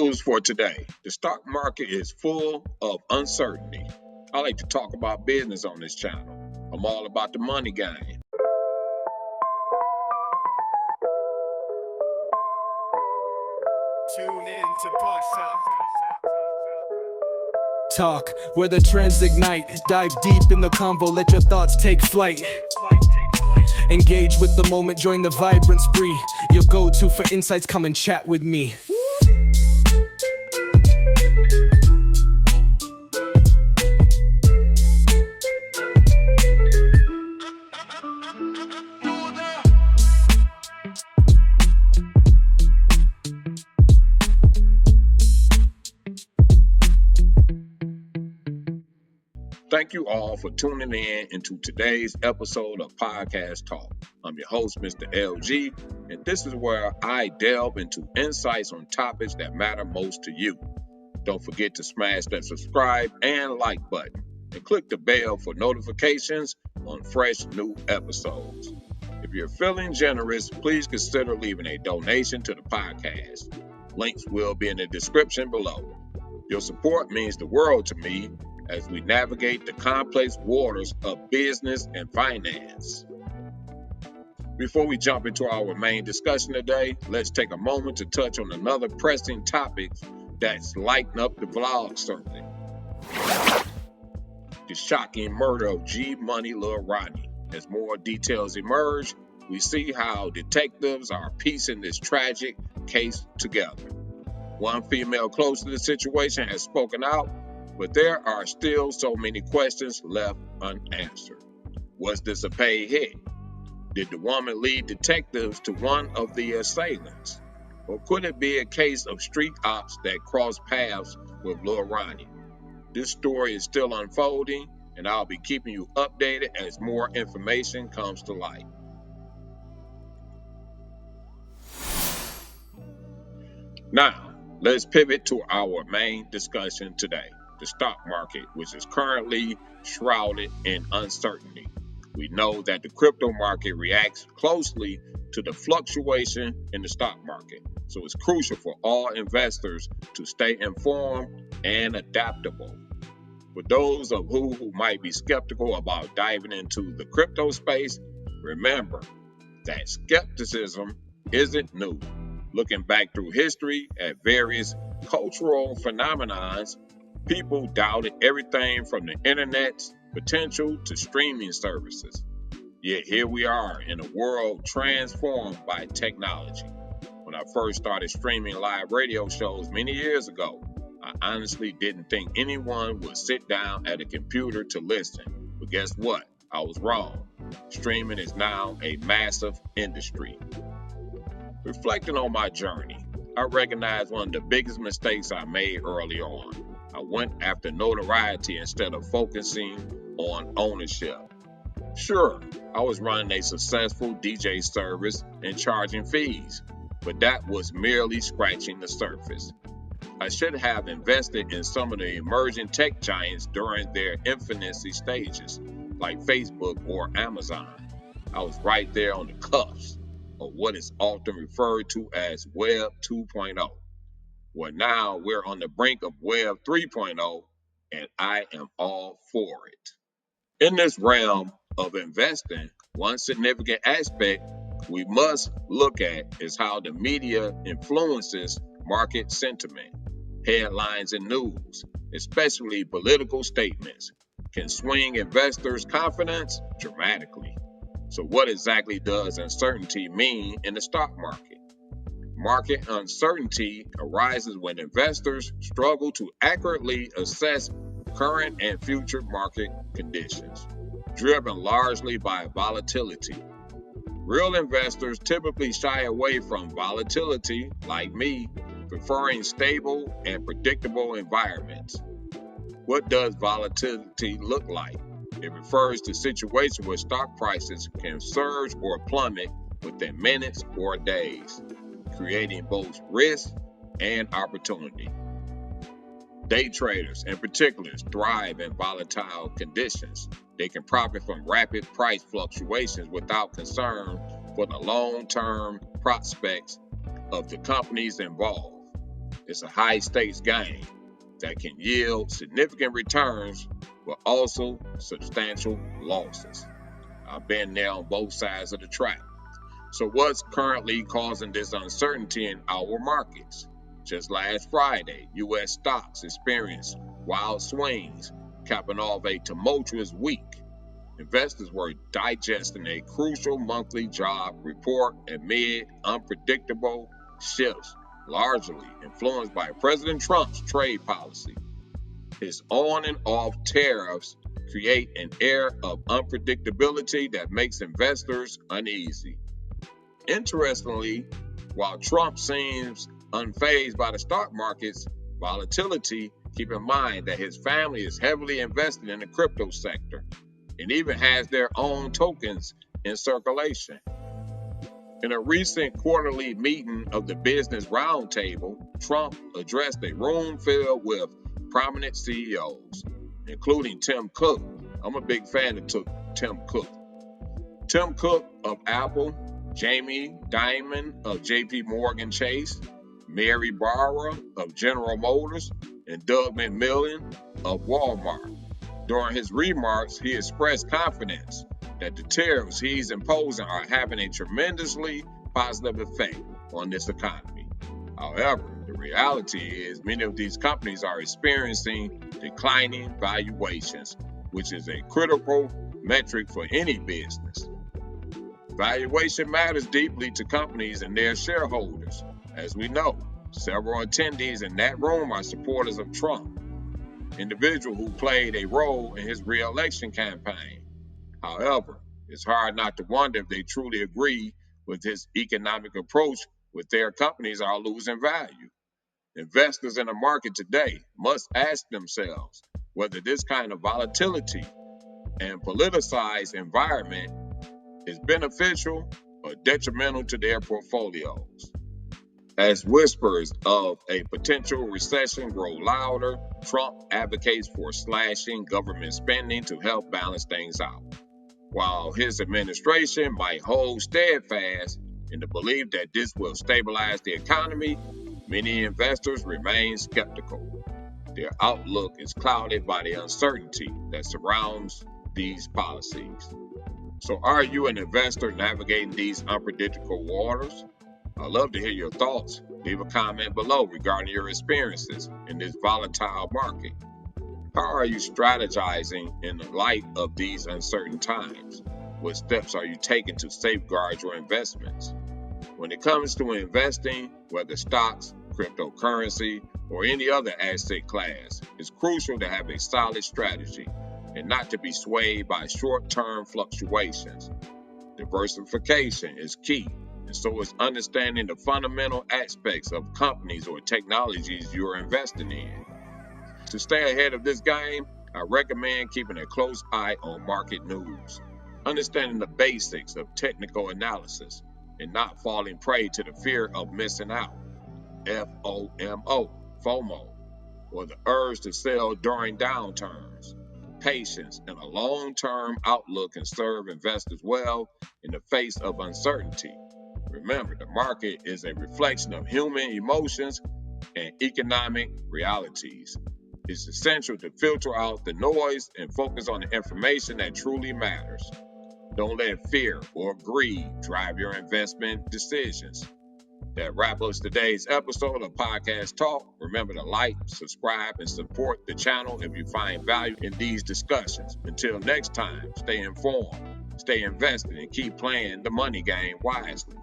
news for today. The stock market is full of uncertainty. I like to talk about business on this channel. I'm all about the money game. Tune in to Bus Up. Talk, where the trends ignite. Dive deep in the convo, let your thoughts take flight. Engage with the moment, join the vibrant spree. Your go-to for insights, come and chat with me. Thank you all for tuning in into today's episode of Podcast Talk. I'm your host, Mr. LG, and this is where I delve into insights on topics that matter most to you. Don't forget to smash that subscribe and like button, and click the bell for notifications on fresh new episodes. If you're feeling generous, please consider leaving a donation to the podcast. Links will be in the description below. Your support means the world to me as we navigate the complex waters of business and finance. Before we jump into our main discussion today, let's take a moment to touch on another pressing topic that's lighting up the vlog circuit. The shocking murder of G Money Lil Rodney. As more details emerge, we see how detectives are piecing this tragic case together. One female close to the situation has spoken out, but there are still so many questions left unanswered. Was this a paid hit? Did the woman lead detectives to one of the assailants? Or could it be a case of street ops that crossed paths with Lil Rodney? This story is still unfolding, and I'll be keeping you updated as more information comes to light. Now, let's pivot to our main discussion today. The stock market, which is currently shrouded in uncertainty. We know that the crypto market reacts closely to the fluctuation in the stock market, so it's crucial for all investors to stay informed and adaptable. For those of you who might be skeptical about diving into the crypto space, remember that skepticism isn't new. Looking back through history at various cultural phenomenons, people doubted everything from the internet's potential to streaming services. Yet here we are in a world transformed by technology. When I first started streaming live radio shows many years ago, I honestly didn't think anyone would sit down at a computer to listen. But guess what? I was wrong. Streaming is now a massive industry. Reflecting on my journey, I recognize one of the biggest mistakes I made early on. I went after notoriety instead of focusing on ownership. Sure, I was running a successful DJ service and charging fees, but that was merely scratching the surface. I should have invested in some of the emerging tech giants during their infancy stages, like Facebook or Amazon. I was right there on the cusp of what is often referred to as Web 2.0. Well, now we're on the brink of Web 3.0, and I am all for it. In this realm of investing, one significant aspect we must look at is how the media influences market sentiment. Headlines and news, especially political statements, can swing investors' confidence dramatically. So what exactly does uncertainty mean in the stock market? Market uncertainty arises when investors struggle to accurately assess current and future market conditions, driven largely by volatility. Real investors typically shy away from volatility, like me, preferring stable and predictable environments. What does volatility look like? It refers to situations where stock prices can surge or plummet within minutes or days, creating both risk and opportunity. Day traders, in particular, thrive in volatile conditions. They can profit from rapid price fluctuations without concern for the long-term prospects of the companies involved. It's a high stakes game that can yield significant returns but also substantial losses. I've been there on both sides of the track. So what's currently causing this uncertainty in our markets? Just last Friday, U.S. stocks experienced wild swings, capping off a tumultuous week. Investors were digesting a crucial monthly job report amid unpredictable shifts, largely influenced by President Trump's trade policy. His on and off tariffs create an air of unpredictability that makes investors uneasy. Interestingly, while Trump seems unfazed by the stock market's volatility, keep in mind that his family is heavily invested in the crypto sector and even has their own tokens in circulation. In a recent quarterly meeting of the Business Roundtable, Trump addressed a room filled with prominent CEOs, including Tim Cook. I'm a big fan of Tim Cook. Tim Cook of Apple, Jamie Dimon of JP Morgan Chase, Mary Barra of General Motors, and Doug McMillon of Walmart. During his remarks, he expressed confidence that the tariffs he's imposing are having a tremendously positive effect on this economy. However, the reality is many of these companies are experiencing declining valuations, which is a critical metric for any business. Valuation matters deeply to companies and their shareholders. As we know, several attendees in that room are supporters of Trump, individual who played a role in his re-election campaign. However, it's hard not to wonder if they truly agree with his economic approach with their companies are losing value. Investors in the market today must ask themselves whether this kind of volatility and politicized environment is beneficial or detrimental to their portfolios. As whispers of a potential recession grow louder, Trump advocates for slashing government spending to help balance things out. While his administration might hold steadfast in the belief that this will stabilize the economy, many investors remain skeptical. Their outlook is clouded by the uncertainty that surrounds these policies. So, are you an investor navigating these unpredictable waters? I'd love to hear your thoughts. Leave a comment below regarding your experiences in this volatile market. How are you strategizing in the light of these uncertain times? What steps are you taking to safeguard your investments? When it comes to investing, whether stocks, cryptocurrency, or any other asset class, it's crucial to have a solid strategy and not to be swayed by short-term fluctuations. Diversification is key, and so is understanding the fundamental aspects of companies or technologies you are investing in. To stay ahead of this game, I recommend keeping a close eye on market news, understanding the basics of technical analysis, and not falling prey to the fear of missing out, FOMO, or the urge to sell during downturns. Patience and a long-term outlook can serve investors well in the face of uncertainty. Remember, the market is a reflection of human emotions and economic realities. It's essential to filter out the noise and focus on the information that truly matters. Don't let fear or greed drive your investment decisions. That wraps up today's episode of Podcast Talk. Remember to like, subscribe, and support the channel if you find value in these discussions. Until next time, stay informed, stay invested, and keep playing the money game wisely.